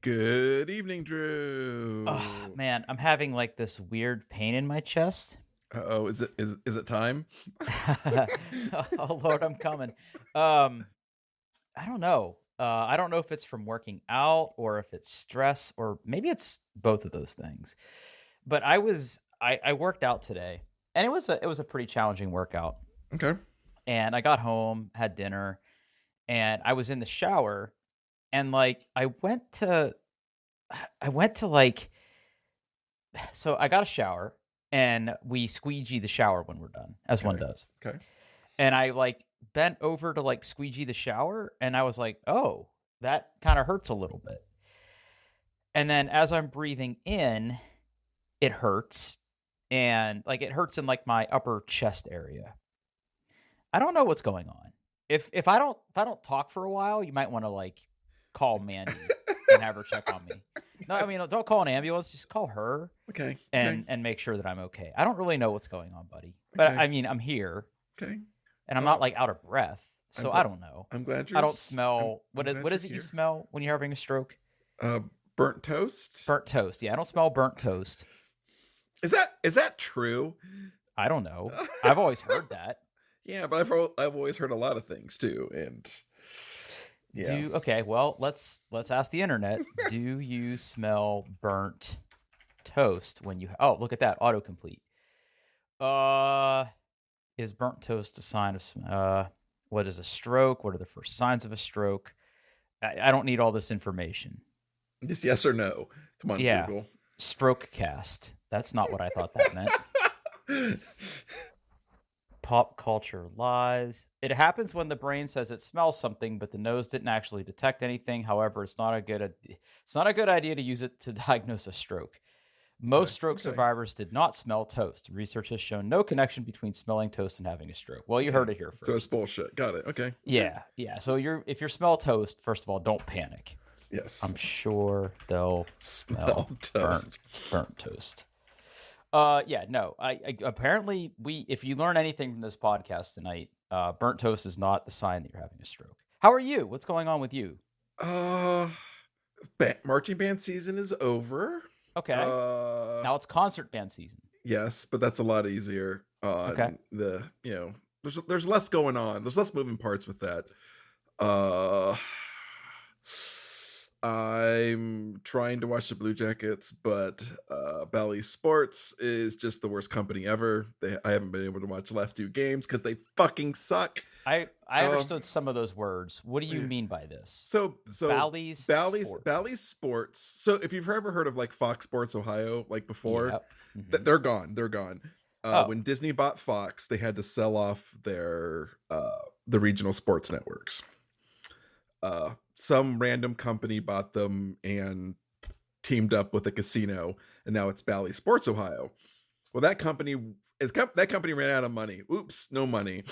Good evening, Oh, Drew. man, I'm having like this weird pain in my chest. Uh-oh, is it time? Oh Lord, I'm coming. Um, I don't know. I don't know if it's from working out or if it's stress or maybe it's both of those things. But I worked out today and it was a pretty challenging workout. Okay. And I got home, had dinner, and I was in the shower and like I went to like so I got a shower and we squeegee the shower when we're done, as one Okay. does. Okay. And I like bent over to like squeegee the shower and I was like, "Oh, that kind of hurts a little bit." And then as I'm breathing in, it hurts and like it hurts in like my upper chest area. I don't know what's going on. If I don't talk for a while, you might want to like call Mandy and have her check on me. No, I mean, don't call an ambulance, just call her Okay. Okay. and make sure that I'm okay. I don't really know what's going on, buddy. But Okay. I mean, I'm here Okay. and I'm not Well, like out of breath. I'm So I glad. don't know. I'm glad I you're. don't smell I'm what glad you're is it you here. smell when you're having a stroke? Uh, Burnt toast. Burnt toast. Yeah, I don't smell burnt toast. Is that true? I don't know. I've always heard that. Yeah, but I've always heard a lot of things too, and yeah. Okay, well, let's ask the internet. Do you smell burnt toast when you Oh, look at that, autocomplete. Uh is burnt toast a sign of what is a stroke? What are the first signs of a stroke? I don't need all this information. Just yes or no. Come on, Yeah, Google. stroke cast. That's not what I thought that meant. Pop culture lies. It happens when the brain says it smells something, but the nose didn't actually detect anything. However, it's not a good idea to use it to diagnose a stroke. Most Okay. stroke Okay. survivors did not smell toast. Research has shown no connection between smelling toast and having a stroke. Well, you Okay. heard it here So it's first. bullshit. Got it. Okay. Okay. Yeah, yeah. So if you smell toast, first of all, don't panic. Yes. I'm sure they'll Smell smell burnt toast. burnt toast. Yeah, no. I apparently we if you learn anything from this podcast tonight, burnt toast is not the sign that you're having a stroke. How are you? What's going on with you? Uh, Marching band season is over. Okay. Uh, Now it's concert band season. yes, but that's a lot easier Okay. on there's less going on. There's less moving parts with that. Uh I'm trying to watch the Blue Jackets, but Bally Sports is just the worst company ever. I haven't been able to watch the last two games because they fucking suck. I Um, understood some of those words. What do you yeah. mean by this? So Bally's Sports. Bally's Sports. So if you've ever heard of like Fox Sports Ohio, like before, Yep. Hmm. they're gone. They're gone. Oh, When Disney bought Fox, they had to sell off their the regional sports networks. Some random company bought them and teamed up with a casino, and now it's Bally Sports Ohio. Well, that company ran out of money. Oops, no money.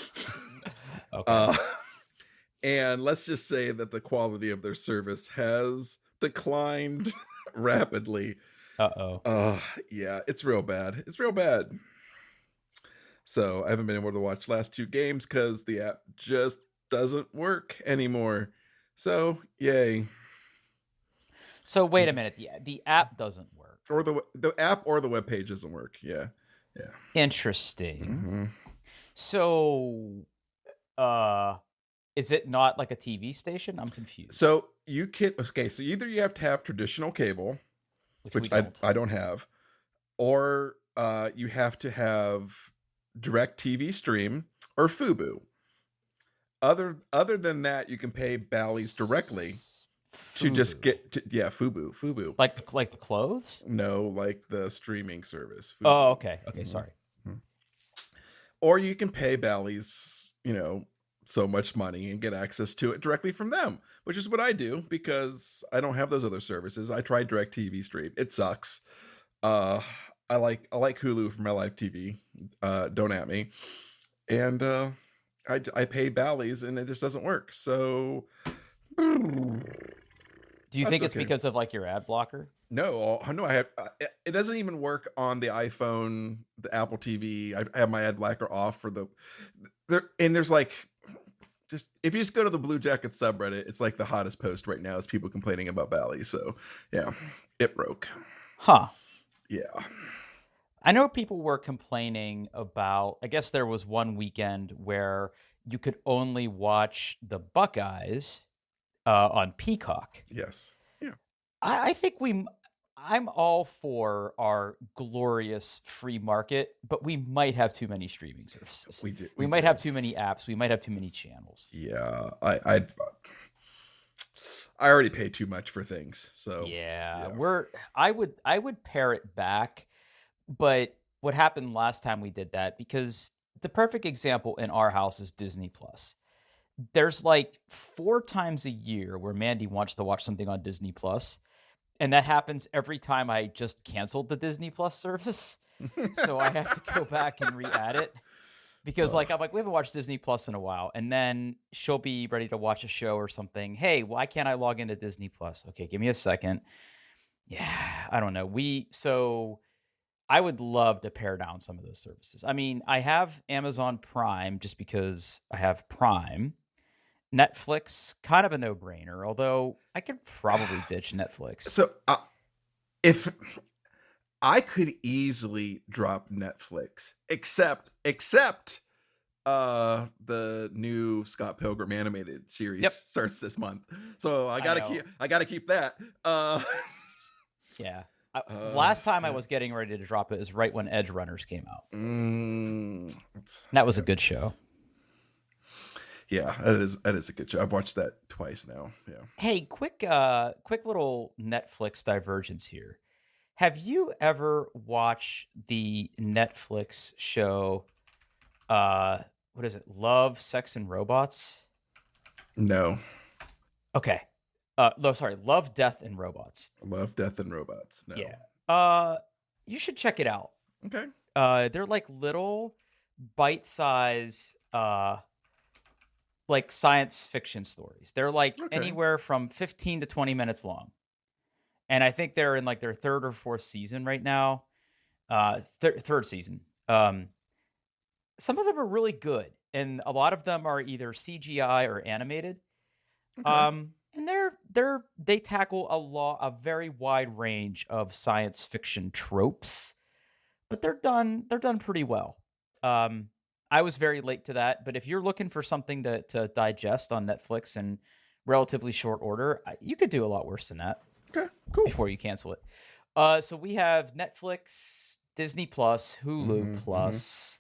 okay. uh, and let's just say that the quality of their service has declined rapidly. Uh-oh. Yeah, it's real bad. It's real bad. So I haven't been able to watch last two games because the app just doesn't work anymore. So yay. So wait a minute. The app doesn't work. Or the app or the web page doesn't work. Yeah. Yeah. Interesting. Hmm. So uh is it not like a TV station? I'm confused. So so either you have to have traditional cable, Which we which don't. I don't have, or you have to have direct TV stream or Fubu. Other than that, you can pay Bally's directly to just Fubu. get Fubu. Like the clothes? No, like the streaming service. Oh, Fubu. okay. Okay, Mhm. sorry. Mhm. Or you can pay Bally's, so much money and get access to it directly from them, which is what I do because I don't have those other services. I tried direct TV stream. It sucks. Uh I like Hulu for my live TV. Don't at me. And I pay Bally's and it just doesn't work. So Do you that's think it's okay. because of like your ad blocker? No, I have. It doesn't even work on the iPhone, the Apple TV. I have my ad blocker off for the there, and there's like just if you just go to the Blue Jackets subreddit, it's like the hottest post right now is people complaining about Bally's. So yeah, it broke. Huh. Yeah. I know people were complaining about, I guess there was one weekend where you could only watch the Buckeyes on Peacock. Yes. Yeah. I think I'm all for our glorious free market, but we might have too many streaming services. We do. We might have too many apps. We might have too many channels. Yeah. I already pay too much for things. So yeah. I would pare it back, but what happened last time we did that, because the perfect example in our house is Disney Plus. There's like 4 times a year where Mandy wants to watch something on Disney Plus, and that happens every time I just canceled the Disney Plus service. So I have to go back and re-add it. Because I'm like, we haven't watched Disney Plus in a while. And then she'll be ready to watch a show or something. Hey, why can't I log into Disney Plus? Okay, give me a second. Yeah, I don't know. So I would love to pare down some of those services. I mean, I have Amazon Prime just because I have Prime. Netflix, kind of a no-brainer, although I could probably ditch Netflix. So if I could easily drop Netflix, except the new Scott Pilgrim animated series starts this month. So I gotta keep that. Yeah. Last time I was getting ready to drop it is right when Edge Runners came out. That was a good show. Yeah, that is a good show. I've watched that twice now. Yeah. Hey, quick little Netflix divergence here. Have you ever watched the Netflix show? What is it? Love, Sex, and Robots? No. Okay. Love, Death, and Robots. Love, Death, and Robots. No. Yeah. You should check it out. Okay. They're like little bite-size like science fiction stories. They're like anywhere from 15 to 20 minutes long. And I think they're in like their 3rd or 4th season right now. 3rd season. Some of them are really good, and a lot of them are either CGI or animated. And they tackle a very wide range of science fiction tropes, but they're done pretty well. I was very late to that, but if you're looking for something to digest on Netflix in relatively short order, you could do a lot worse than that. Okay, cool. Before you cancel it. So we have Netflix, Disney Plus, Hulu Plus.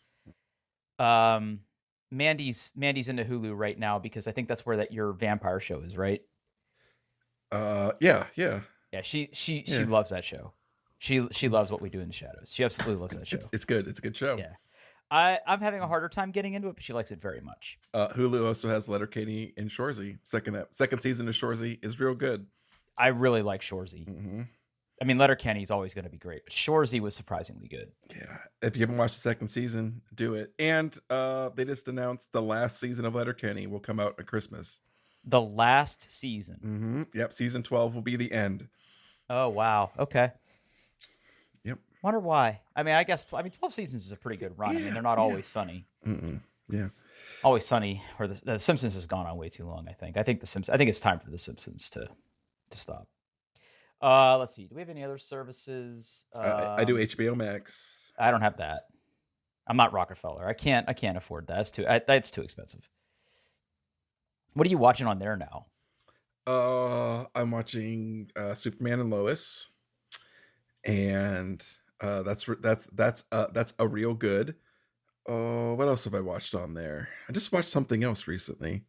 Mandy's into Hulu right now because I think that's where your vampire show is, right? Yeah. Yeah, she loves that show. She loves What We Do in the Shadows. She absolutely loves that show. It's good. It's a good show. Yeah. I'm having a harder time getting into it, but she likes it very much. Hulu also has Letterkenny and Shoresy. Second season of Shoresy is real good. I really like Shoresy. Mm-hmm. I mean, Letterkenny is always going to be great, but Shoresy was surprisingly good. Yeah, if you haven't watched the second season, do it. And they just announced the last season of Letterkenny will come out at Christmas. The last season? Mm-hmm. Yep, season 12 will be the end. Oh, wow. Okay. Yep. Wonder why. I mean, 12 seasons is a pretty good run. I mean, they're not always sunny. Yeah. Always sunny, or the Simpsons has gone on way too long, I think. I think it's time for the Simpsons to stop. Let's see. Do we have any other services? I do HBO Max. I don't have that. I'm not Rockefeller. I can't afford that. That's too expensive. What are you watching on there now? I'm watching Superman and Lois, and that's a real good. What else have I watched on there? I just watched something else recently.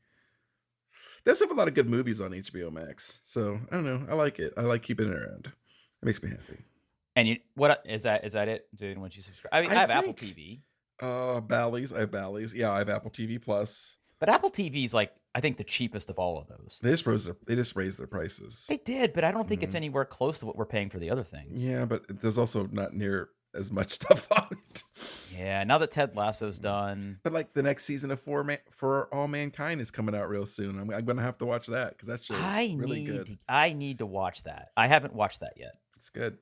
There's a lot of good movies on HBO Max, so I don't know. I like it. I like keeping it around. It makes me happy. And what is that? Is that it? Did you subscribe? I mean, I have Apple TV. Bally's. I have Bally's. Yeah, I have Apple TV Plus. But Apple TV is like, I think, the cheapest of all of those. They just raised their prices. They did, but I don't think it's anywhere close to what we're paying for the other things. Yeah, but there's also not near as much stuff on it. Yeah, now that Ted Lasso's done. But like the next season of For All Mankind is coming out real soon. I'm going to have to watch that because that show is really good. I need to watch that. I haven't watched that yet. It's good.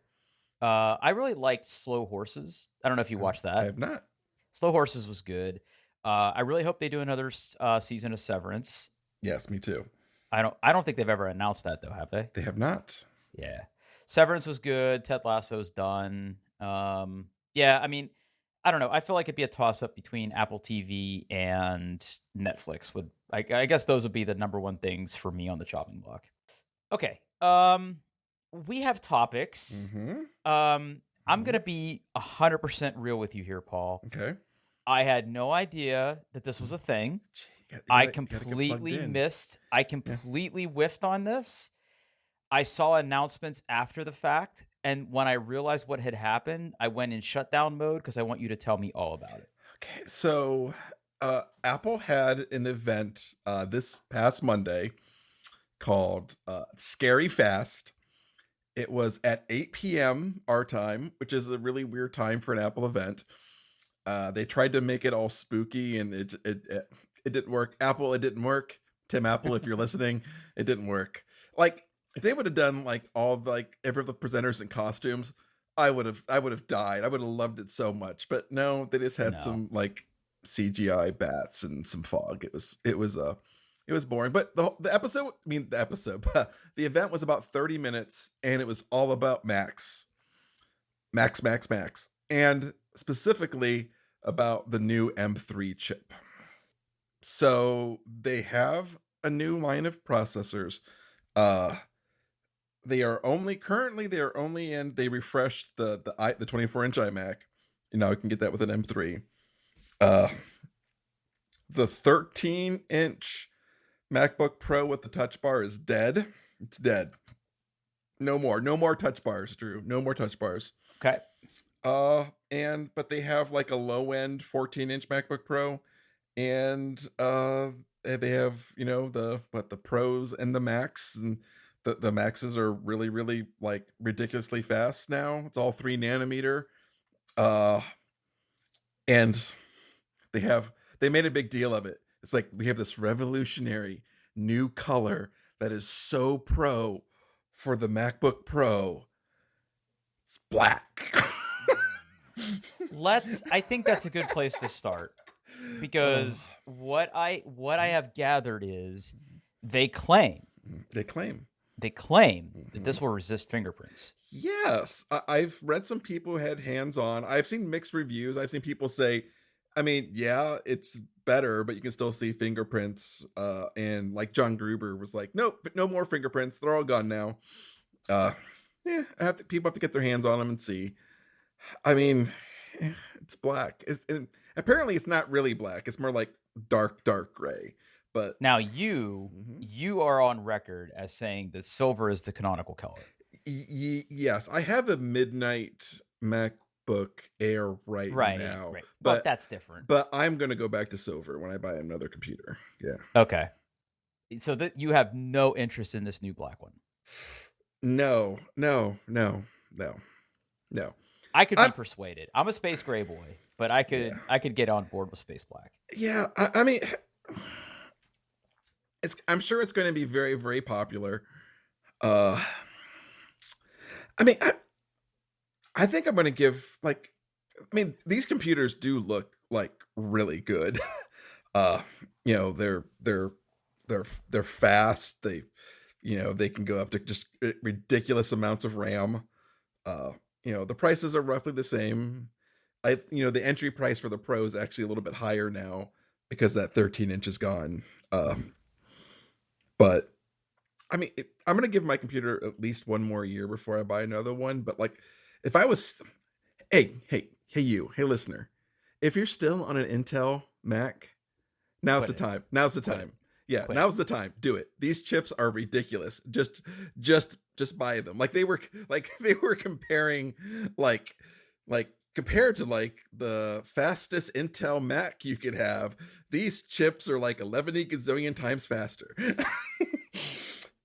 I really liked Slow Horses. I don't know if you watched that. I have not. Slow Horses was good. I really hope they do another season of Severance. Yes, me too. I don't think they've ever announced that though, have they? They have not. Yeah. Severance was good. Ted Lasso's done. Yeah, I mean, I don't know. I feel like it'd be a toss up between Apple TV and Netflix. I guess those would be the number one things for me on the chopping block. Okay. We have topics. Mm-hmm. I'm gonna be 100% real with you here, Paul. Okay. I had no idea that this was a thing. I completely missed. I completely whiffed on this. I saw announcements after the fact, and when I realized what had happened, I went in shutdown mode because I want you to tell me all about it. Okay, so Apple had an event this past Monday called Scary Fast. It was at 8 p.m. our time, which is a really weird time for an Apple event. They tried to make it all spooky, and it didn't work. Apple, it didn't work. Tim Apple, if you're listening, it didn't work. Like, if they would have done like all like every of the presenters in costumes, I would have died. I would have loved it so much. But no, they just had some like CGI bats and some fog. It was boring. But the the event was about 30 minutes, and it was all about Macs. And specifically about the new M3 chip. So they have a new line of processors. They refreshed the 24-inch iMac. You know, you can get that with an M3. The 13-inch MacBook Pro with the touch bar is dead. It's dead. No more touch bars, Drew. No more touch bars. Okay. But they have like a low-end 14-inch MacBook Pro, and they have, you know, the Pros and the Max, and the Maxes are really, really like ridiculously fast now. It's all 3 nanometer. And they made a big deal of it. It's like, we have this revolutionary new color that is so pro for the MacBook Pro. It's black. I think that's a good place to start, because what I have gathered is they claim that this will resist fingerprints. Yes. I've read some people who had hands-on. I've seen mixed reviews. I've seen people say, I mean, yeah, it's better, but you can still see fingerprints. And like John Gruber was like, nope, no more fingerprints. They're all gone now. People have to get their hands on them and see. I mean, it's black. Apparently it's not really black. It's more like dark gray. But now you are on record as saying that silver is the canonical color. Yes, I have a midnight MacBook Air right now. Right. But that's different. But I'm going to go back to silver when I buy another computer. Yeah. Okay. So that you have no interest in this new black one? No. I could be persuaded. I'm a space gray boy, but I could get on board with space black. Yeah, I mean, I'm sure it's going to be very, very popular. I mean, I think I'm going to give these computers do look like really good. You know, they're fast. They can go up to just ridiculous amounts of RAM. You know, the prices are roughly the same. The entry price for the Pro is actually a little bit higher now because that 13-inch is gone. But I mean, I'm going to give my computer at least one more year before I buy another one. But like, if I was, hey, listener, if you're still on an Intel Mac, now's the time. Yeah, now's the time. Do it. These chips are ridiculous. Just buy them. Like they were comparing compared to like the fastest Intel Mac you could have. These chips are like 11 gazillion times faster.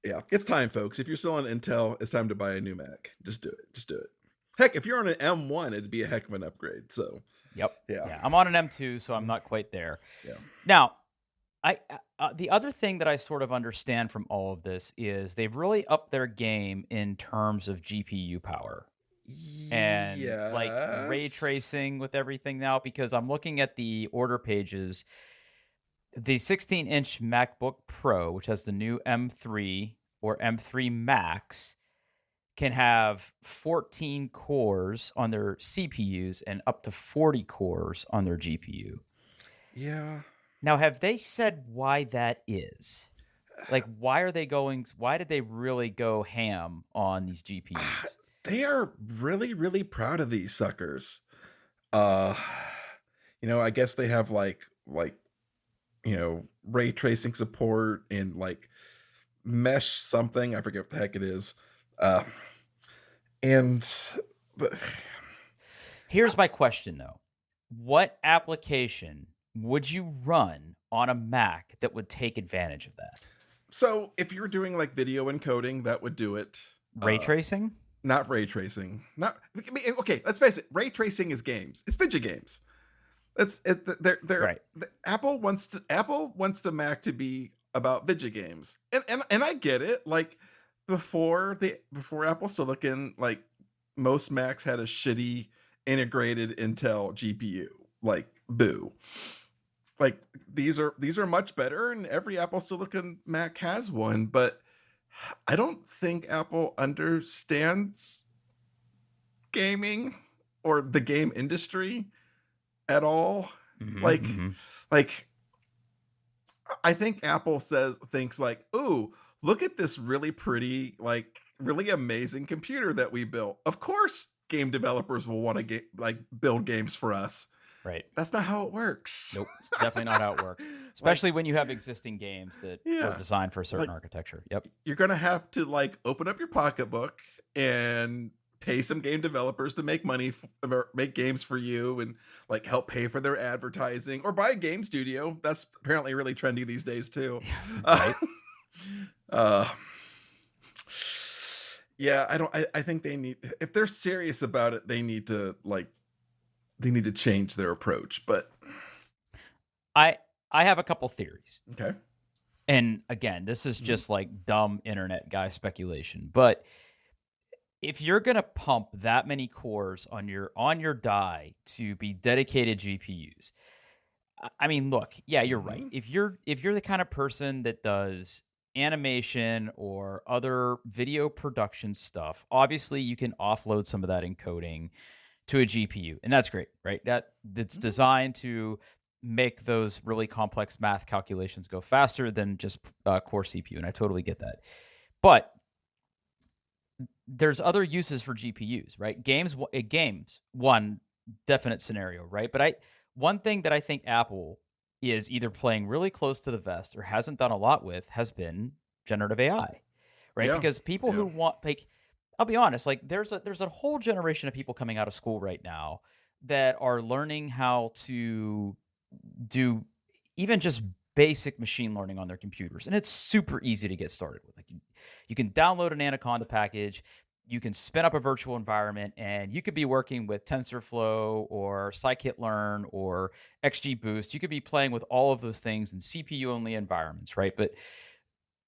Yeah, it's time, folks. If you're still on Intel, it's time to buy a new Mac. Just do it. Heck, if you're on an M1, it'd be a heck of an upgrade. So, yep. Yeah. I'm on an M2, so I'm not quite there. Yeah. Now, the other thing that I sort of understand from all of this is they've really upped their game in terms of GPU power. and like ray Yes. tracing with everything now, because I'm looking at the order pages. The 16-inch MacBook Pro, which has the new M3 or M3 Max, can have 14 cores on their CPUs and up to 40 cores on their GPU. Yeah. Now, have they said why that is? Like, why did they really go ham on these GPUs? They are really, really proud of these suckers. Uh, I guess they have like ray tracing support and like mesh something. I forget what the heck it is. Uh, and but Here's my question, though. What application would you run on a Mac that would take advantage of that? so if you're doing like video encoding, that would do it. Ray tracing? Not ray tracing. Not I mean, okay. Let's face it. Ray tracing is games. It's video games. That's it. Right. Apple wants the Mac to be about video games, and I get it. Like before Apple Silicon, like most Macs had a shitty integrated Intel GPU. Like boo. Like these are much better, and every Apple Silicon Mac has one. But I don't think Apple understands gaming or the game industry at all. Mm-hmm, Like, mm-hmm. like I think Apple thinks like, "Ooh, look at this really pretty, like really amazing computer that we built. Of course, game developers will want to build games for us." Right. That's not how it works. Nope. It's definitely not how it works. Especially when you have existing games that are designed for a certain architecture. Yep. You're gonna have to like open up your pocketbook and pay some game developers to make money make games for you and like help pay for their advertising or buy a game studio. That's apparently really trendy these days too. Right. Yeah, I think they need, if they're serious about it, they need to change their approach. But I have a couple theories. okay. And again, this is just like dumb internet guy speculation, but if you're going to pump that many cores on your die to be dedicated GPUs, I mean, look, yeah, you're right. If you're the kind of person that does animation or other video production stuff, obviously you can offload some of that encoding to a GPU, and that's great, right? That's designed to make those really complex math calculations go faster than just core CPU, and I totally get that. But there's other uses for GPUs, right? Games, one definite scenario, right? But one thing that I think Apple is either playing really close to the vest or hasn't done a lot with has been generative AI, right? Yeah. Because people who want, like, I'll be honest, like there's a whole generation of people coming out of school right now that are learning how to do even just basic machine learning on their computers, and it's super easy to get started with. Like you can download an Anaconda package, you can spin up a virtual environment, and you could be working with TensorFlow or scikit-learn or XGBoost. You could be playing with all of those things in CPU-only environments, right? But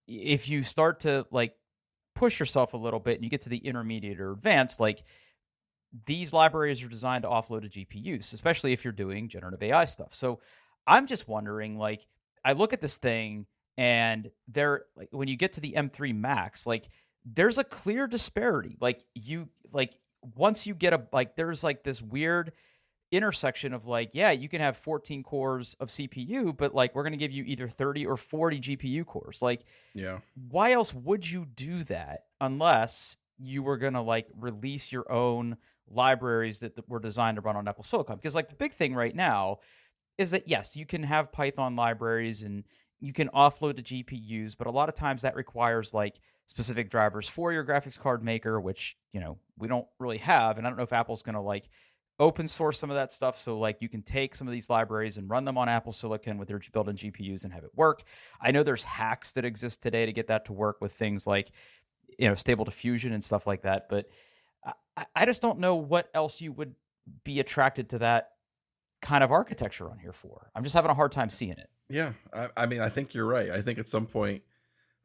if you start to like push yourself a little bit and you get to the intermediate or advanced, like these libraries are designed to offload to GPUs, especially if you're doing generative AI stuff. So I'm just wondering, like, I look at this thing and like when you get to the M3 Max, like there's a clear disparity. Like once you get there's like this weird intersection of like, yeah, you can have 14 cores of CPU, but like we're going to give you either 30 or 40 GPU cores. Like, yeah, why else would you do that unless you were going to like release your own libraries that were designed to run on Apple Silicon? Because like the big thing right now is that yes, you can have Python libraries and you can offload to GPUs, but a lot of times that requires like specific drivers for your graphics card maker, which, we don't really have. And I don't know if Apple's going to like open source some of that stuff. So like you can take some of these libraries and run them on Apple Silicon with their built-in GPUs and have it work. I know there's hacks that exist today to get that to work with things like, Stable Diffusion and stuff like that. But I just don't know what else you would be attracted to that kind of architecture on here for. I'm just having a hard time seeing it. Yeah. I mean, I think you're right. I think at some point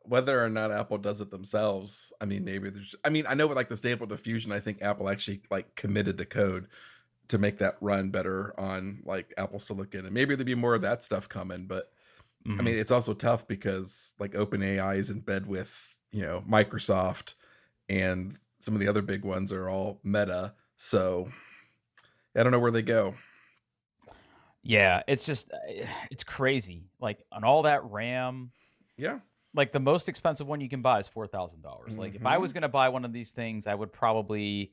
whether or not Apple does it themselves, I mean, maybe there's. I mean, I know with like the Stable Diffusion, I think Apple actually like committed the code to make that run better on like Apple Silicon, and maybe there'd be more of that stuff coming. But I Mhm. mean, it's also tough because like OpenAI is in bed with Microsoft, and some of the other big ones are all Meta. So I don't know where they go. Yeah, it's just it's crazy. Like on all that RAM, Yeah. like the most expensive one you can buy is $4,000. Like if I Hmm. was going to buy one of these things, I would probably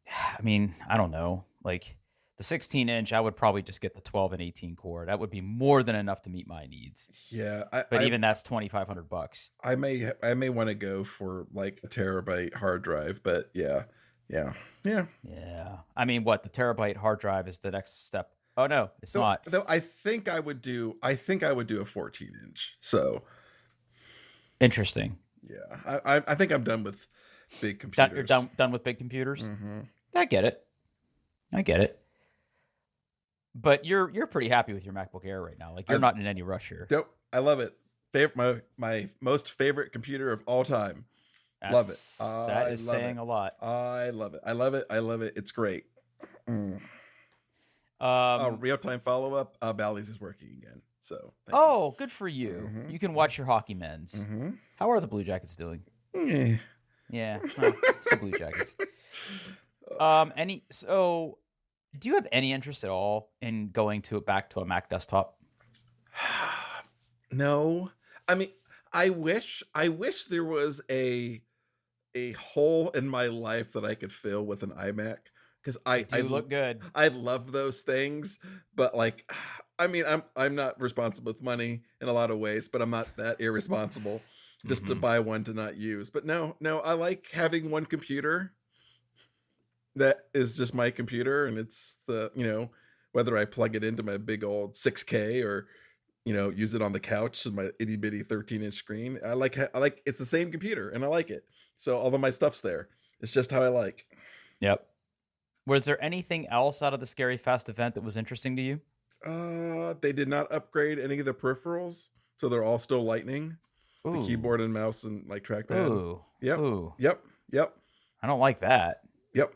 I mean, I don't know. Like the 16-inch, I would probably just get the 12 and 18 core. That would be more than enough to meet my needs. Yeah. But even that's $2,500. I may want to go for like a terabyte hard drive, but yeah. Yeah. Yeah. Yeah. I mean, what? The terabyte hard drive is the next step. Oh no, it's Though, not. though I think I would do a 14-inch. So Interesting. yeah, I think I'm done with big You're computers. done with big computers? Hmm. I get it. I get it. But you're pretty happy with your MacBook Air right now. Like you're I not in any rush here. Nope, I love it. My most favorite computer of all time. Love it. That I is love saying it. a lot. I love it. I love it. I love it. It's great. Mm. Um Real time follow up. Bally's is working again. So thank you. oh, good for you. You can watch your hockey men's. Mm-hmm. How are the Blue Jackets doing? Mm-hmm. Yeah, well, it's the Blue Jackets. Do you have any interest at all in going back to a Mac desktop? No, I mean, I wish there was a hole in my life that I could fill with an iMac, because They do look good. I love those things, but like, I mean, I'm not responsible with money in a lot of ways, but I'm not that irresponsible just to Mhm. buy one to not use. But no, I like having one computer that is just my computer, and it's whether I plug it into my big old 6K or use it on the couch and my itty bitty 13-inch screen. I like it's the same computer and I like it. So all of my stuff's there. It's just how I like. Yep. Was there anything else out of the Scary Fast event that was interesting to you? They did not upgrade any of the peripherals, so they're all still Lightning. The Ooh. keyboard and mouse and like trackpad. Ooh. Yep. Ooh. Yep. Yep. I don't like that. Yep.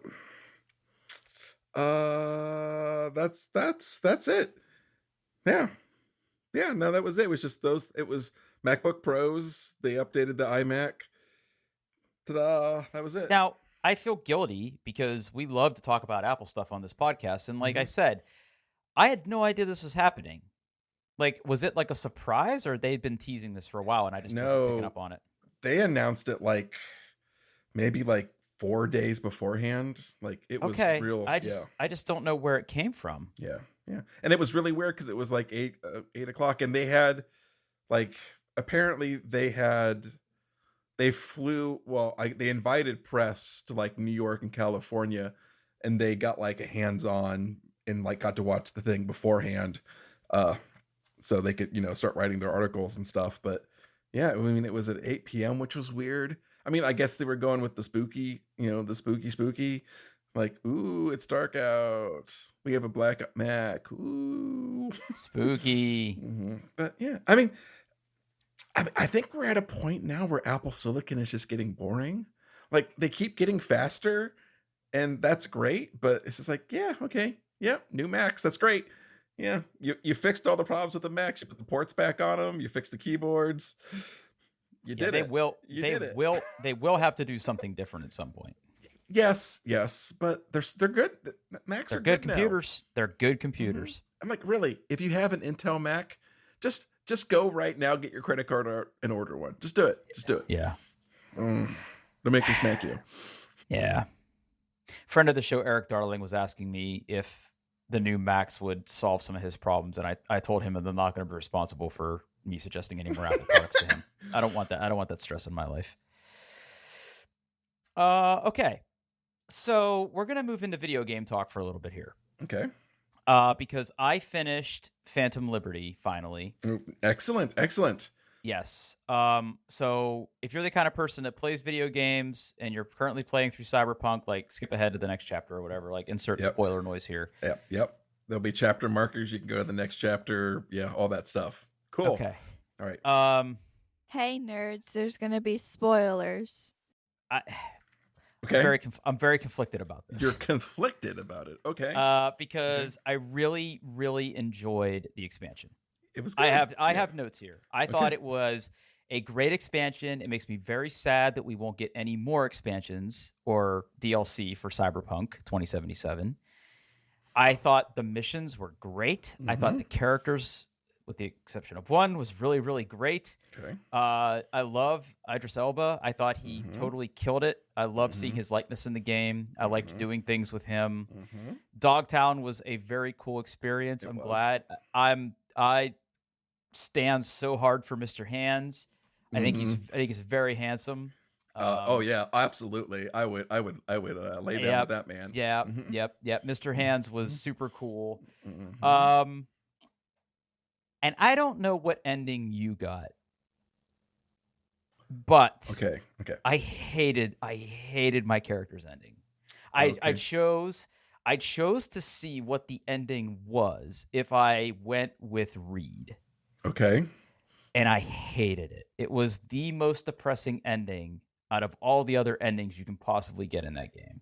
That's it. Yeah. Yeah, no, that was it. It was just those. It was MacBook Pros. They updated the iMac. Ta-da! That was it. Now, I feel guilty because we love to talk about Apple stuff on this podcast. And like I Mhm. said, I had no idea this was happening. Like, was it like a surprise or they'd been teasing this for a while and I just wasn't picking No, up on it? they announced it like maybe like 4 days beforehand. Like it was Okay. real. Yeah, I just don't know where it came from. yeah, yeah. And it was really weird because it was like 8 o'clock, and they had like apparently they flew. Well, they invited press to like New York and California, and they got like a hands-on and like got to watch the thing beforehand, uh, so they could start writing their articles and stuff. But yeah, I mean it was at 8 p.m., which was weird. I mean, I guess they were going with the spooky, spooky, like, ooh, it's dark out. We have a black Mac. Ooh. Spooky. But yeah, I think we're at a point now where Apple Silicon is just getting boring. Like they keep getting faster, and that's great. But it's just like, yeah, okay, yeah, new Macs, that's great. Yeah, you fixed all the problems with the Macs. You put the ports back on them. You fixed the keyboards. You Yeah, did they it. will You they did it. will they will have to do something different at some point. Yes, but they're good. Macs They're are good good now. computers. They're good Mhm. computers. I'm like, really? If you have an Intel Mac, just go right now, get your credit card out and order one. Just do it. Just do it. Yeah. Don't make me smack you. Yeah. Friend of the show, Eric Darling, was asking me if the new Macs would solve some of his problems, and I told him that I'm not going to be responsible for me suggesting any more Apple products to him. I don't want that. I don't want that stress in my life. Okay. So we're gonna move into video game talk for a little bit here. Okay. Because I finished Phantom Liberty finally. Excellent. Yes. So if you're the kind of person that plays video games and you're currently playing through Cyberpunk, like skip ahead to the next chapter or whatever. Like insert Yep. spoiler noise here. Yep. There'll be chapter markers. You can go to the next chapter. Yeah, all that stuff. Cool. Okay. All right. Hey nerds, there's gonna be spoilers. I, Okay. I'm very conflicted about You're this. conflicted about it. Okay. Okay. Because I really, really enjoyed the expansion. It was I good. have notes here. I Okay. thought it was a great expansion. It makes me very sad that we won't get any more expansions or DLC for Cyberpunk 2077. I thought the missions were great. I thought Mm-hmm. the characters, with the exception of one, was really, really great. Okay. I love Idris Elba. I thought he Mm-hmm. totally killed it. I love seeing Mm-hmm. his likeness in the game. I liked Mm-hmm. doing things with him. Mm-hmm. Dogtown was a very cool experience. It I'm was. glad. I stand so hard for Mr. Hands. Mm-hmm. I think he's very handsome. Oh yeah, absolutely. I would lay down with Yep, that man. yep, Mm-hmm. yep, yep. Mr. Hands was super cool. Mm-hmm. Um, and I don't know what ending you got, but Okay. Okay. I hated my character's ending. I Okay. chose to see what the ending was if I went with Reed, Okay. and I hated it. It was the most depressing ending out of all the other endings you can possibly get in that game.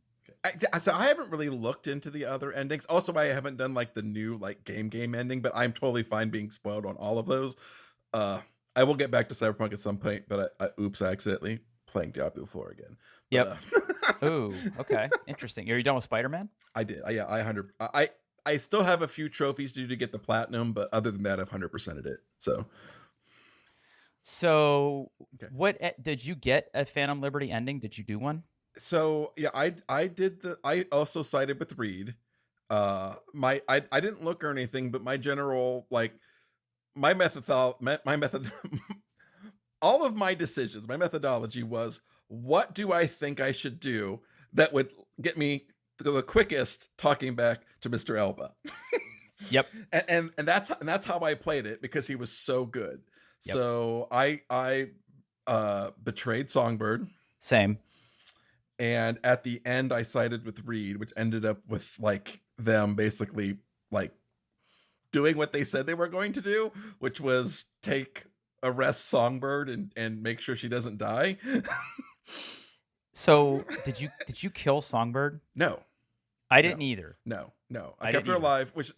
So I haven't really looked into the other endings. Also, I haven't done like the new like game ending, but I'm totally fine being spoiled on all of those. Uh, I will get back to Cyberpunk at some point, but I accidentally playing Diablo 4 again. But Yep. Ooh, okay. Interesting. Are you done with Spider-Man? I did. Yeah, I still have a few trophies to do to get the platinum, but other than that, I've 100%ed it. So, Okay. what did you get a Phantom Liberty ending? Did you do one? So yeah, I also sided with Reed. I didn't look or anything, but my general like my method all of my decisions, my methodology was what do I think I should do that would get me the quickest talking back to Mr. Elba. Yep. And that's how I played it because he was so good. Yep. So I betrayed Songbird. Same. And at the end I sided with Reed, which ended up with like them basically like doing what they said they were going to do, which was arrest Songbird and make sure she doesn't die. So, did you kill Songbird? No. I No. didn't either. No. I kept her didn't either. alive, which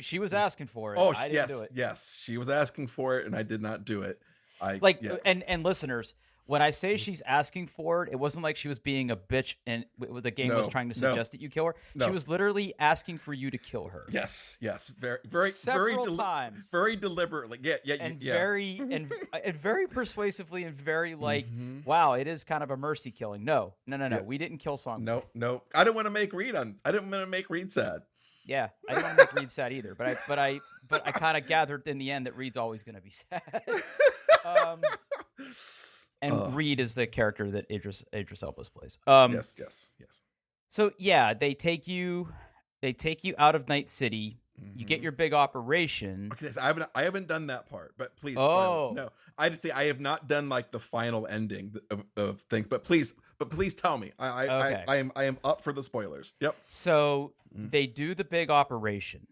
She was asking for it. Oh I didn't yes, do it. yes, she was asking for it, and I did not do it. Like, Yeah. and listeners, when I say she's asking for it, it wasn't like she was being a bitch and the game was trying to suggest that you kill her. No. She was literally asking for you to kill her. Yes, Several times, very deliberately. Yeah, and yeah. and very persuasively, and very like, wow, it is kind of a mercy killing. No, Yeah. we didn't kill Songbird. No. I didn't want to make Reed sad. Yeah, I didn't want to make Reed sad either, but I kind of gathered in the end that Reed's always going to be sad. And Reed is the character that Idris Elba plays. Yes. So yeah, they take you out of Night City. You get your big operation. Okay, so I haven't done that part, but please. Oh No, I'd say I have not done like the final ending of things, but please tell me. Okay. I am up for the spoilers. Yep. So they do the big operation,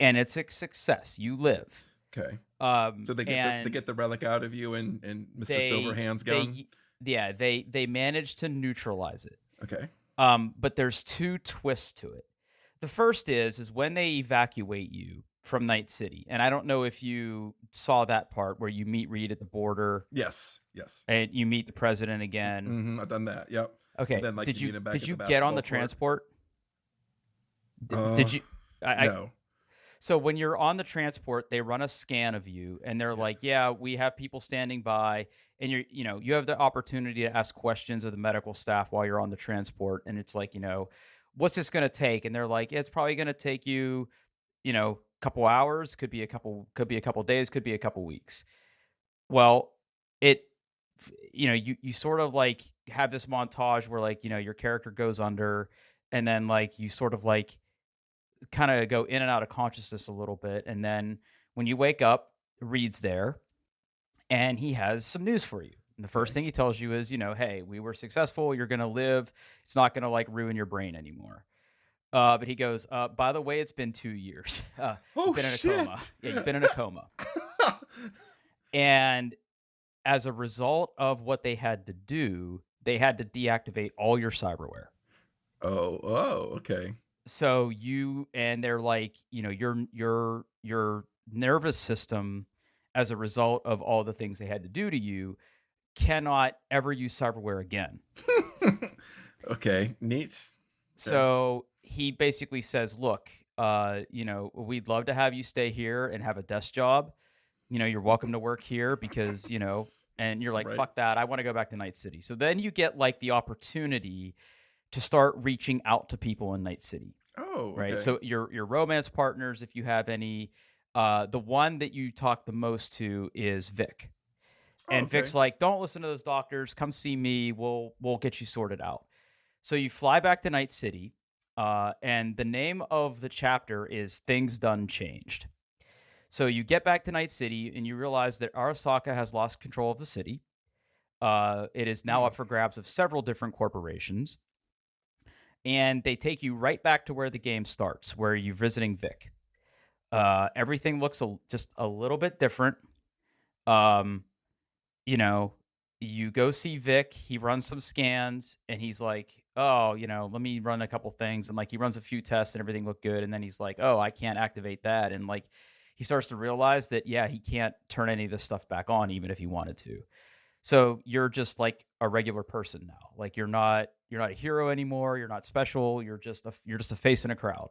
and it's a success. You live. Okay. So they get the relic out of you, and Mr. Silverhand's gone. They manage to neutralize it. Okay. But there's two twists to it. The first is when they evacuate you from Night City, and I don't know if you saw that part where you meet Reed at the border. Yes. And you meet the president again. I've done that. Yep. Okay. Then, like, did you get the get on basketball the court. transport? Did you? No. So when you're on the transport, they run a scan of you, and they're like, "Yeah, we have people standing by, and you have the opportunity to ask questions of the medical staff while you're on the transport." And it's like, what's this going to take? And they're like, it's probably going to take you, a couple hours, could be a couple days, could be a couple weeks. Well, you sort of like have this montage where like, your character goes under, and then like you sort of like kind of go in and out of consciousness a little bit. And then when you wake up, Reed's there and he has some news for you. And the first thing he tells you is, hey, we were successful. You're going to live. It's not going to like ruin your brain anymore. But he goes, by the way, it's been 2 years. You've been in a coma. Yeah, you've been in a coma. And as a result of what they had to do, they had to deactivate all your cyberware. Oh, okay. So they're like, your nervous system, as a result of all the things they had to do to you, cannot ever use cyberware again. Okay, neat. Okay. So he basically says, look, we'd love to have you stay here and have a desk job. You're welcome to work here because, and you're like, Right. fuck that. I want to go back to Night City. So then you get like the opportunity to start reaching out to people in Night City. Oh, right. okay. So your romance partners, if you have any, the one that you talk the most to is Vic. And okay. Vic's like, don't listen to those doctors. Come see me. We'll get you sorted out. So you fly back to Night City, and the name of the chapter is Things Done Changed. So you get back to Night City, and you realize that Arasaka has lost control of the city. It is now up for grabs of several different corporations. And they take you right back to where the game starts, where you're visiting Vic. Everything looks just a little bit different. You go see Vic, he runs some scans, and he's like, oh, let me run a couple things. And like, he runs a few tests and everything looked good. And then he's like, oh, I can't activate that. And like, he starts to realize that, yeah, he can't turn any of this stuff back on, even if he wanted to. So you're just like a regular person now. Like, you're not a hero anymore. You're not special. You're just a face in a crowd.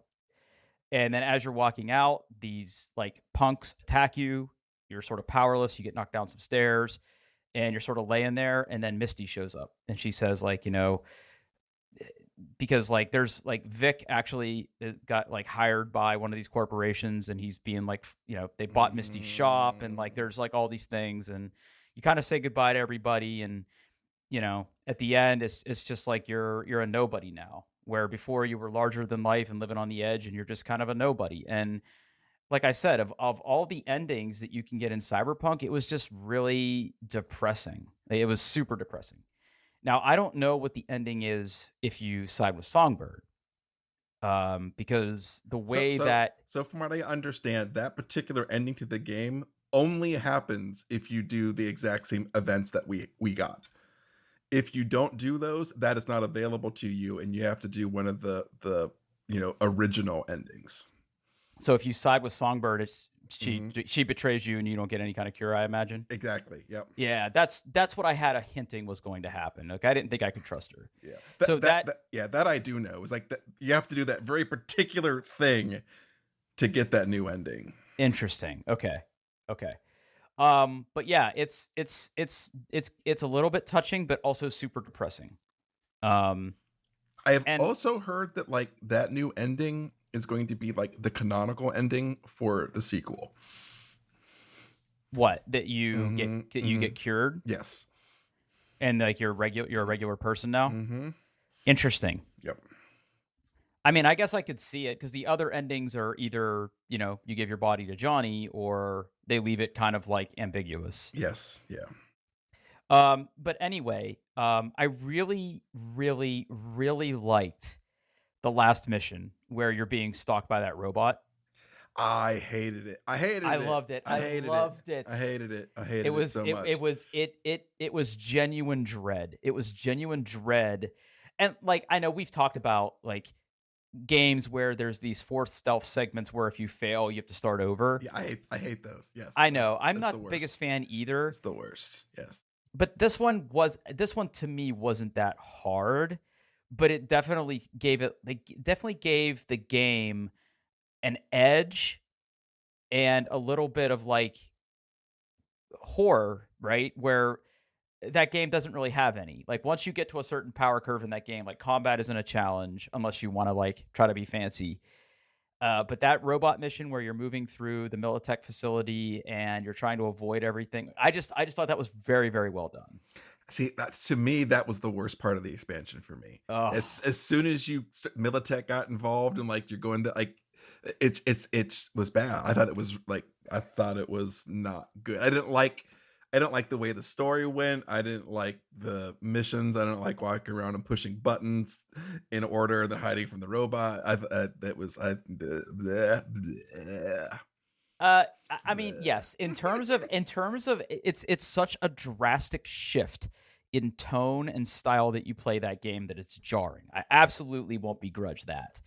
And then as you're walking out, these like punks attack you. You're sort of powerless. You get knocked down some stairs. And you're sort of laying there, and then Misty shows up, and she says, like, because like there's like Vic actually got like hired by one of these corporations, and he's being like, they bought Misty's shop, and like there's like all these things, and you kind of say goodbye to everybody, and at the end, it's just like you're a nobody now, where before you were larger than life and living on the edge, and you're just kind of a nobody. And like I said, of all the endings that you can get in Cyberpunk, it was just really depressing. It was super depressing. Now, I don't know what the ending is if you side with Songbird, because the way So from what I understand, that particular ending to the game only happens if you do the exact same events that we got. If you don't do those, that is not available to you, and you have to do one of the original endings. So if you side with Songbird, she betrays you and you don't get any kind of cure, I imagine. Exactly. Yep. Yeah, that's what I had a hinting was going to happen. Like, I didn't think I could trust her. Yeah. That I do know is like that you have to do that very particular thing to get that new ending. Interesting. Okay. But yeah, it's a little bit touching, but also super depressing. I have also heard that like that new ending is going to be like the canonical ending for the sequel. What? That you get cured? Yes. And like you're a regular person now? Mm-hmm. Interesting. Yep. I mean, I guess I could see it because the other endings are either, you give your body to Johnny, or they leave it kind of like ambiguous. Yes. Yeah. But anyway, I really, really, really liked the last mission where you're being stalked by that robot. I hated it. I loved it. I loved it. I hated it. I hated it so much. It was genuine dread. It was genuine dread. And like, I know we've talked about like games where there's these forced stealth segments where if you fail, you have to start over. Yeah, I hate those. Yes. I know. I'm not the biggest fan either. It's the worst. Yes. But this one to me wasn't that hard. But it definitely gave the game an edge and a little bit of like horror, right? Where that game doesn't really have any. Like, once you get to a certain power curve in that game, like, combat isn't a challenge unless you want to like try to be fancy. But that robot mission where you're moving through the Militech facility and you're trying to avoid everything, I just thought that was very, very well done. See, to me, that was the worst part of the expansion for me. Oh. As soon as Militech got involved and like you're going to like, it was bad. I thought it was not good. I didn't like the way the story went. I didn't like the missions. I didn't like walking around and pushing buttons in order, the hiding from the robot. I mean, yes. In terms of it's such a drastic shift in tone and style that you play that game that it's jarring. I absolutely won't begrudge that.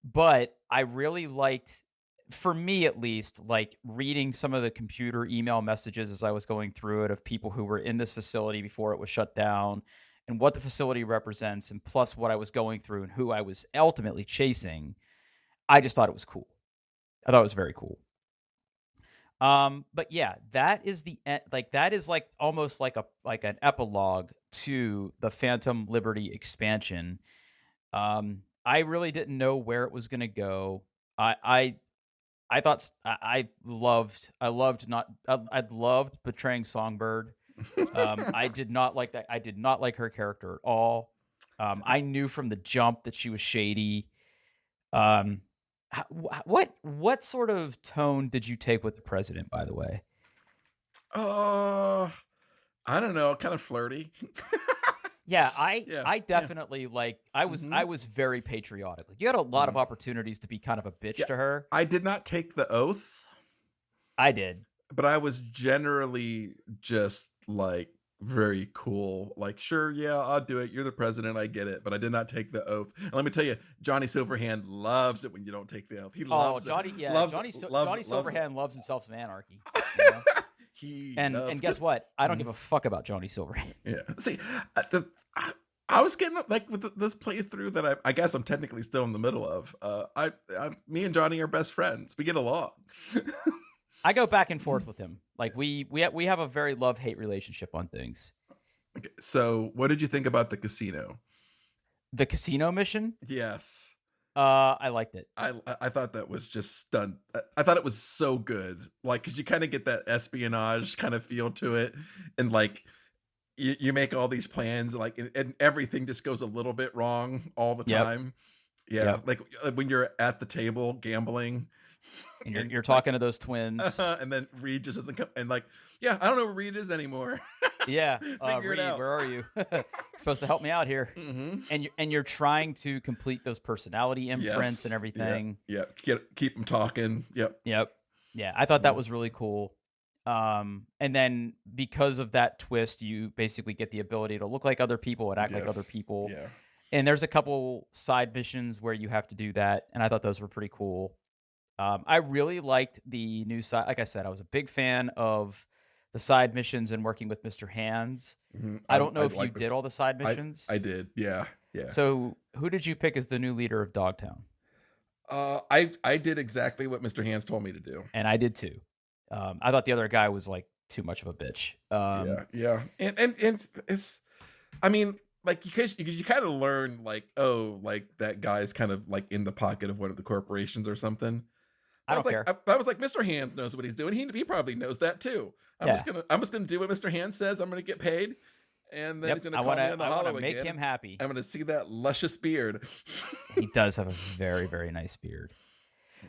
But I really liked, for me at least, like reading some of the computer email messages as I was going through it of people who were in this facility before it was shut down and what the facility represents, and plus what I was going through and who I was ultimately chasing. I just thought it was cool. I thought it was very cool. But yeah, that is that is like almost like an epilogue to the Phantom Liberty expansion. I really didn't know where it was going to go. I thought I loved betraying Songbird. I did not like that. I did not like her character at all. I knew from the jump that she was shady. What sort of tone did you take with the president, by the way? I don't know, kind of flirty. Yeah, Yeah, I definitely I was very patriotic. Like, you had a lot of opportunities to be kind of a bitch Yeah. to her. I did not take the oath, I did. but I was generally just like very cool. Like, sure, yeah, I'll do it. You're the president. I get it. But I did not take the oath. And let me tell you, Johnny Silverhand loves it when you don't take the oath. He loves Johnny, it. yeah, Loves Johnny, it, Johnny loves it. Silverhand loves himself some anarchy. You know? He And loves guess it. what? I don't give a fuck about Johnny Silverhand. Yeah. See, I was getting like with this playthrough that I guess I'm technically still in the middle of. Me and Johnny are best friends. We get along. I go back and forth with him. Like we have a very love-hate relationship on things. Okay, so what did you think about the casino? The casino mission? Yes. I liked it. I thought that was just stunned. I thought it was so good. Like, cause you kind of get that espionage kind of feel to it. And like, you make all these plans, like, and everything just goes a little bit wrong all the Yep. time. Yeah. Yep. Like when you're at the table gambling And you're talking to those twins. and then Reed just doesn't come. And like, yeah, I don't know where Reed is anymore. Yeah. Figure it Reed, out. where are you? Supposed to help me out here. Mm-hmm. And you're trying to complete those personality imprints Yes. and everything. Yep. Keep them talking. Yep. Yep. Yeah, I thought that was really cool. And then because of that twist, you basically get the ability to look like other people and act like other Yes. people. Yeah. And there's a couple side missions where you have to do that, and I thought those were pretty cool. I really liked the new side. Like I said, I was a big fan of the side missions and working with Mr. Hands. Mm-hmm. I don't know if you like did all the side missions. I did. Yeah. Yeah. So who did you pick as the new leader of Dogtown? I did exactly what Mr. Hands told me to do. And I did too. I thought the other guy was like too much of a bitch. Yeah. And it's, I mean, like, because you kind of learn like, oh, like that guy's kind of like in the pocket of one of the corporations or something. I don't was care. like, I was like, Mr. Hands knows what he's doing. He probably knows that too. I'm just gonna do what Mr. Hands says. I'm gonna get paid, and then he's gonna call me on the I hollow want to make again. him happy. I'm gonna see that luscious beard. He does have a very, very nice beard.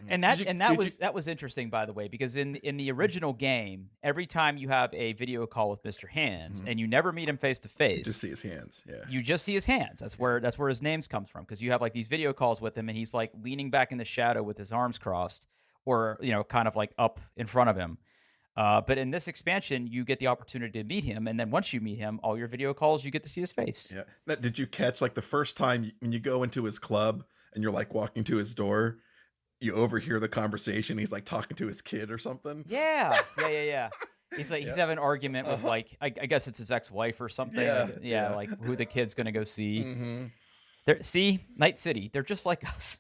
And that was interesting, by the way, because in the original game, every time you have a video call with Mr. Hands and you never meet him face to face, just see his hands. Yeah, you just see his hands. That's where his names comes from, because you have like these video calls with him, and he's like leaning back in the shadow with his arms crossed, or kind of like up in front of him. But in this expansion, you get the opportunity to meet him, and then once you meet him, all your video calls, you get to see his face. Yeah. Now, did you catch like the first time when you go into his club and you're like walking to his door? You overhear the conversation. He's like talking to his kid or something. Yeah. He's like he's having an argument with like I guess it's his ex-wife or something. Yeah. Like who the kid's gonna go see. Mm-hmm. See, Night City. They're just like us.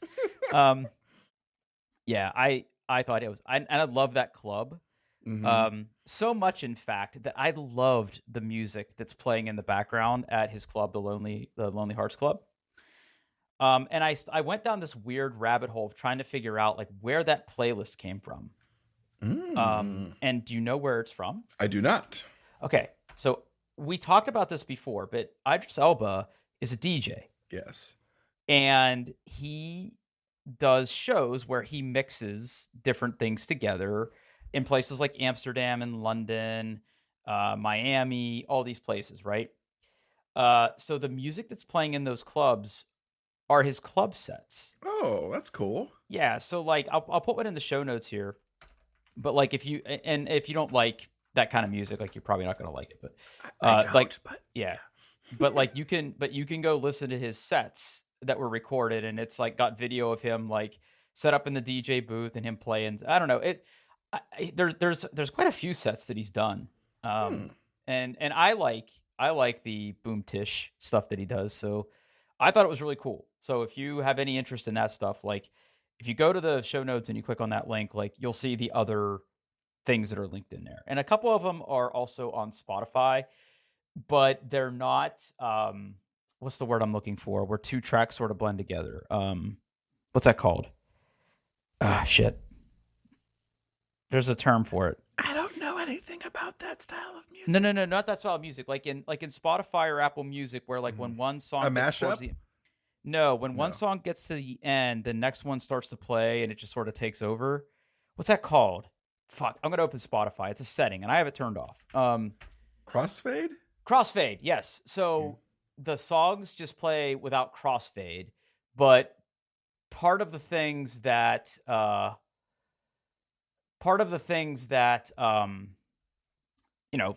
Yeah, I thought it was, and I love that club. Mm-hmm. So much, in fact, that I loved the music that's playing in the background at his club, the Lonely Hearts Club. And I went down this weird rabbit hole of trying to figure out like where that playlist came from. And do you know where it's from? I do not. Okay, so we talked about this before, but Idris Elba is a DJ. Yes. And he does shows where he mixes different things together in places like Amsterdam and London, Miami, all these places, right? So the music that's playing in those clubs are his club sets. Oh, that's cool. Yeah, so like I'll put one in the show notes here. But like if you don't like that kind of music, like you're probably not gonna like it. But I don't, like but yeah, but like you can go listen to his sets that were recorded, and it's like got video of him like set up in the DJ booth and him playing. I don't know it. There's quite a few sets that he's done, and I like the boom tish stuff that he does. So I thought it was really cool. So if you have any interest in that stuff, like if you go to the show notes and you click on that link, like you'll see the other things that are linked in there. And a couple of them are also on Spotify, but they're not what's the word I'm looking for? Where two tracks sort of blend together. What's that called? Ah, shit. There's a term for it. I don't know anything about that style of music. No, not that style of music. Like in Spotify or Apple Music, where like when one song A gets towards mashup? when one song gets to the end, the next one starts to play and it just sort of takes over. What's that called? Fuck, I'm gonna open Spotify. It's a setting and I have it turned off. Crossfade? Crossfade, yes. So the songs just play without crossfade, but part of the things that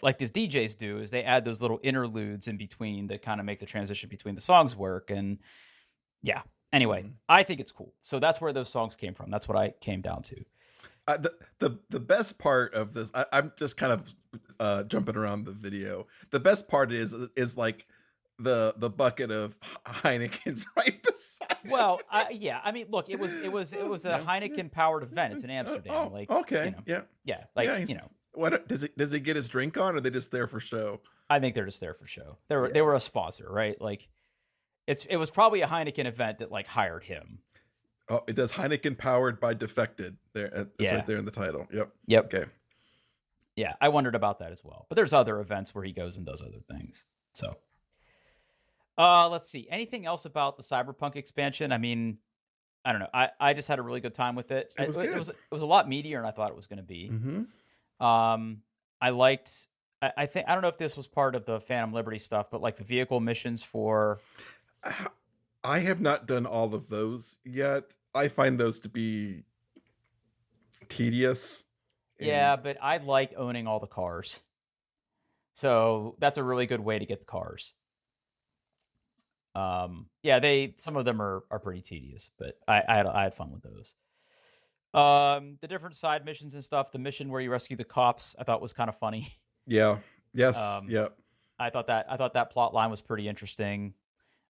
like the DJs do is they add those little interludes in between that kind of make the transition between the songs work. And yeah, anyway, I think it's cool. So that's where those songs came from. That's what I came down to. The best part of this, I'm just kind of jumping around the video. The best part is like the bucket of Heineken's right beside. Well, I mean, look, it was a Heineken powered event. It's in Amsterdam. Like, okay, yeah, like what does he get his drink on, or are they just there for show? I think they're just there for show. They were a sponsor, right? Like, it was probably a Heineken event that like hired him. Oh, it does Heineken powered by Defected. There, it's right there in the title. Yep. Okay. Yeah, I wondered about that as well. But there's other events where he goes and does other things. So, let's see. Anything else about the Cyberpunk expansion? I mean, I don't know. I just had a really good time with it. It was good. It was a lot meatier than I thought it was going to be. I liked. I think I don't know if this was part of the Phantom Liberty stuff, but like the vehicle missions for. I have not done all of those yet. I find those to be tedious. Yeah, but I like owning all the cars. So that's a really good way to get the cars. Yeah, some of them are pretty tedious, but I had fun with those. The different side missions and stuff. The mission where you rescue the cops, I thought was kind of funny. Yeah. Yes. Yep. I thought that plot line was pretty interesting.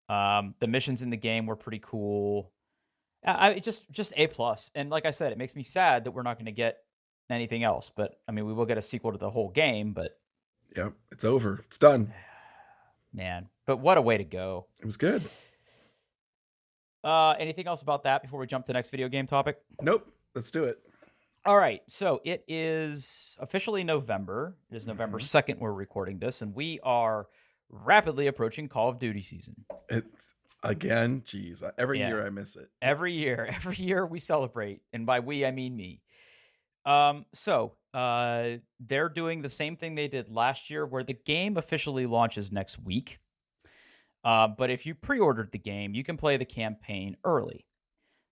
The missions in the game were pretty cool. I just A+. And like I said, it makes me sad that we're not going to get anything else. But I mean, we will get a sequel to the whole game. But yeah, it's over. It's done. Man, but what a way to go! It was good. Anything else about that before we jump to the next video game topic? Nope. Let's do it. All right. So it is officially November. It is November 2nd. We're recording this, and we are rapidly approaching Call of Duty season. It's again, geez, every year I miss it. Every year we celebrate, and by we I mean me. So they're doing the same thing they did last year, where the game officially launches next week. But if you pre-ordered the game, you can play the campaign early.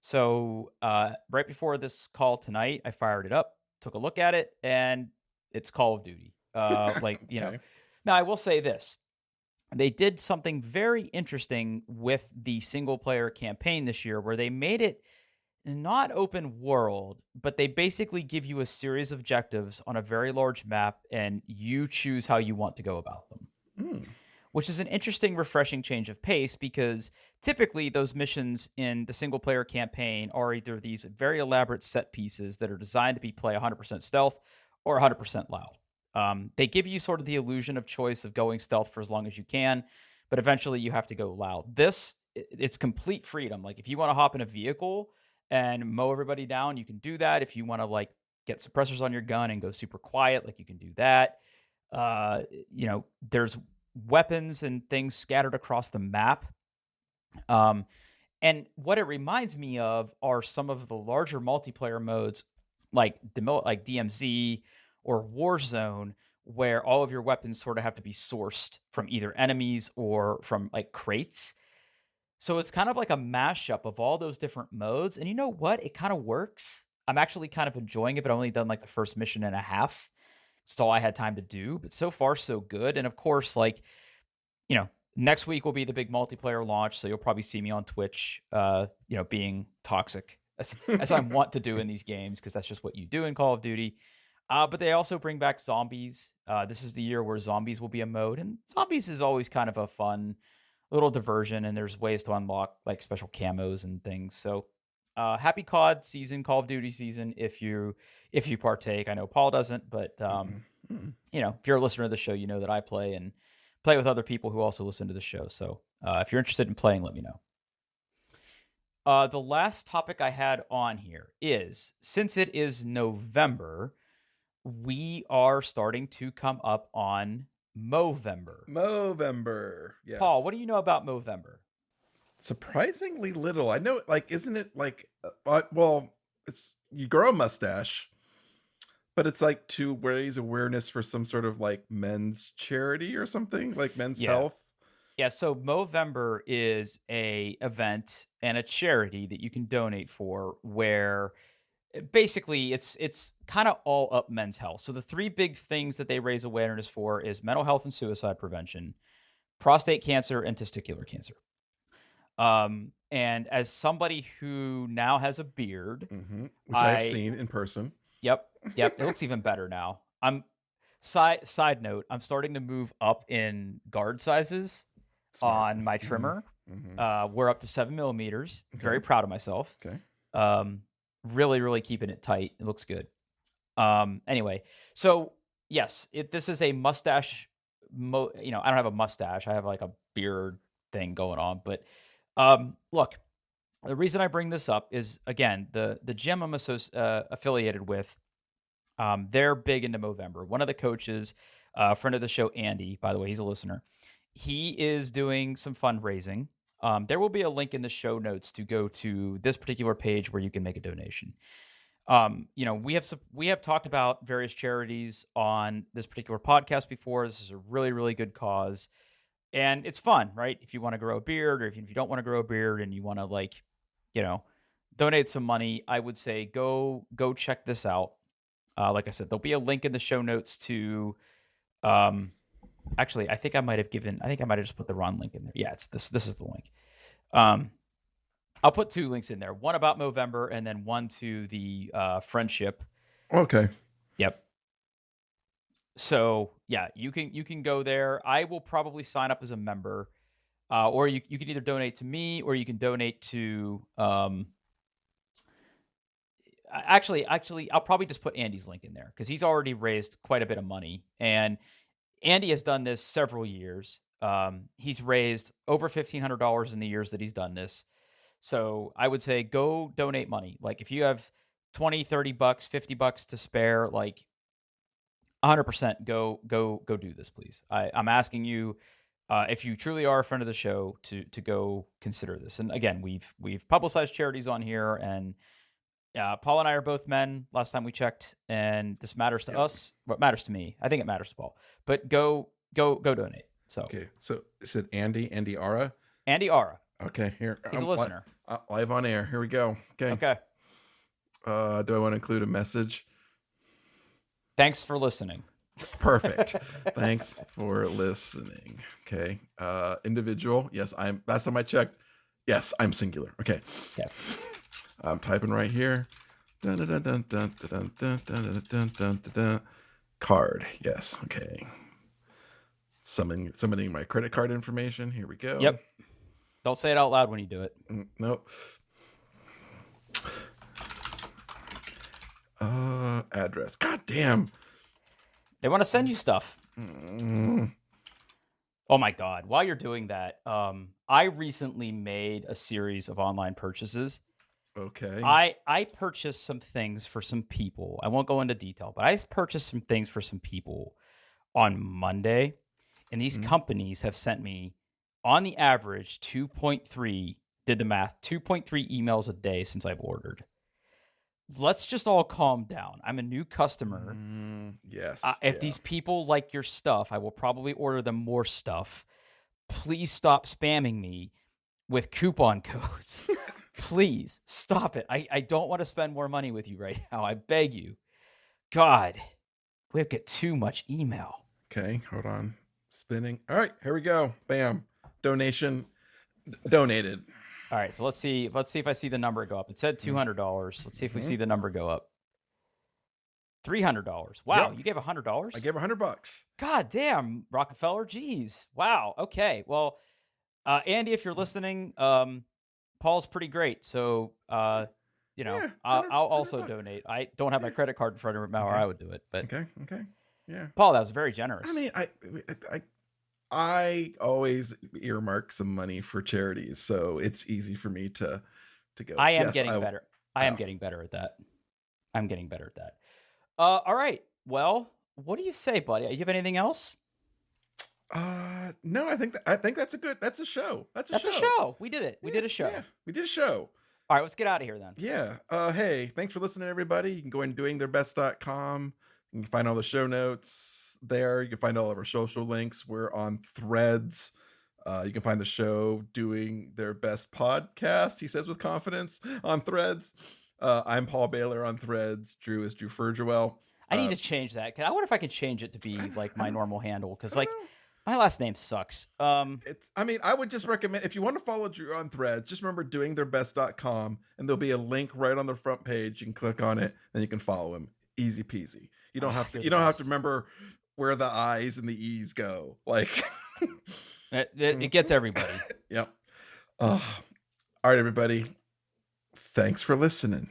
So right before this call tonight, I fired it up, took a look at it, and it's Call of Duty. Okay. Now I will say this. They did something very interesting with the single player campaign this year, where they made it not open world, but they basically give you a series of objectives on a very large map, and you choose how you want to go about them. Which is an interesting, refreshing change of pace, because typically those missions in the single player campaign are either these very elaborate set pieces that are designed to be play 100% stealth or 100% loud. They give you sort of the illusion of choice of going stealth for as long as you can, but eventually you have to go loud. It's complete freedom. Like if you want to hop in a vehicle and mow everybody down, you can do that. If you want to like get suppressors on your gun and go super quiet, like you can do that. There's weapons and things scattered across the map. And what it reminds me of are some of the larger multiplayer modes like DMZ or Warzone, where all of your weapons sort of have to be sourced from either enemies or from like crates. So it's kind of like a mashup of all those different modes. And you know what? It kind of works. I'm actually kind of enjoying it, but I've only done like the first mission and a half. It's all I had time to do, but so far so good. And of course, like, next week will be the big multiplayer launch, so you'll probably see me on Twitch, being toxic as I want to do in these games, because that's just what you do in Call of Duty. But they also bring back zombies. This is the year where zombies will be a mode, and zombies is always kind of a fun little diversion, and there's ways to unlock like special camos and things. So happy COD season, Call of Duty season, if you partake. I know Paul doesn't, but if you're a listener to the show, you know that I play with other people who also listen to the show. So if you're interested in playing, let me know. The last topic I had on here is, since it is November, we are starting to come up on Movember. Movember, yes. Paul, what do you know about Movember? Surprisingly little. I know, like, isn't it like, it's, you grow a mustache, but it's like to raise awareness for some sort of like men's charity or something, like men's health. Yeah, so Movember is a event and a charity that you can donate for, where basically it's kind of all up men's health. So the three big things that they raise awareness for is mental health and suicide prevention, prostate cancer, and testicular cancer. And as somebody who now has a beard, which I've seen in person. Yep. It looks even better now. Side note, I'm starting to move up in guard sizes. Smart. On my trimmer. We're up to 7 millimeters. Okay. Very proud of myself. Okay. Really, really keeping it tight. It looks good. Anyway, so yes, this is a mustache. I don't have a mustache. I have like a beard thing going on. But look, the reason I bring this up is, again, the gym I'm affiliated with. They're big into Movember. One of the coaches, a friend of the show, Andy, by the way, he's a listener. He is doing some fundraising. There will be a link in the show notes to go to this particular page where you can make a donation. We have talked about various charities on this particular podcast before. This is a really, really good cause, and it's fun, right? If you want to grow a beard, or if you don't want to grow a beard and you want to donate some money, I would say go check this out. Like I said, there'll be a link in the show notes to. Actually, I think I might have just put the wrong link in there. Yeah, it's this. This is the link. I'll put two links in there. One about Movember, and then one to the friendship. Okay. Yep. So yeah, you can go there. I will probably sign up as a member, or you can either donate to me, or you can donate to. Actually, I'll probably just put Andy's link in there, because he's already raised quite a bit of money, and Andy has done this several years. He's raised over $1,500 in the years that he's done this. So I would say go donate money. Like, if you have 20, 30 bucks, 50 bucks to spare, like 100% go do this, please. I'm asking you, if you truly are a friend of the show, to go consider this. And again, we've publicized charities on here, and Paul and I are both men, last time we checked, and this matters to us. What matters to me, I think it matters to Paul. But go donate. So okay, so is it Andy Ara? Andy Ara. Okay, here he's a listener. Live on air. Here we go. Okay. Do I want to include a message? Thanks for listening. Perfect. Thanks for listening. Okay. Individual. Yes, last time I checked. Yes, I'm singular. Okay. Yeah. I'm typing right here. Card. Yes. Okay. Summoning my credit card information. Here we go. Yep. Don't say it out loud when you do it. Nope. Address. God damn. They want to send you stuff. Oh my God. While you're doing that, I recently made a series of online purchases. Okay. I purchased some things for some people. I won't go into detail, but I purchased some things for some people on Monday. And these companies have sent me, on the average, 2.3, did the math, 2.3 emails a day since I've ordered. Let's just all calm down. I'm a new customer. Yes. If these people like your stuff, I will probably order them more stuff. Please stop spamming me with coupon codes. Please stop it. I don't want to spend more money with you right now. I beg you. God, we've got too much email. Okay, hold on. Spinning. All right, here we go. Bam. Donation donated. All right, so let's see if I see the number go up. It said $200. Let's see if we see the number go up. $300. Wow, Yep. you gave $100? I gave $100. God damn, Rockefeller. Jeez. Wow. Okay. Well, Andy, if you're listening, Paul's pretty great. So, you know, Yeah, I'll 100 also $100. donate. I don't have my credit card in front of me now, or I would do it. But Okay. Yeah. Paul, that was very generous. I mean, I always earmark some money for charities, so it's easy for me to go. I am Yes, getting better. I am getting better at that. I'm getting better at that. All right. Well, what do you say, buddy? You have anything else? No, I think that's a show. That's a show. We did it. We did a show. Yeah, we did a show. All right, let's get out of here then. Yeah. Hey, thanks for listening, everybody. You can go in doingtheirbest.com. You can find all the show notes there. You can find all of our social links. We're on Threads. You can find the show Doing Their Best Podcast, he says with confidence, on Threads. I'm Paul Baylor on Threads. Drew is Drew Ferguel. I need to change that. I wonder if I can change it to be like my normal handle, because like my last name sucks. I mean, I would just recommend, if you want to follow Drew on Threads, just remember doingtheirbest.com, and there'll be a link right on the front page. You can click on it and you can follow him. Easy peasy. You don't have to remember where the I's and the E's go. Like it gets everybody. Yep. All right, everybody. Thanks for listening.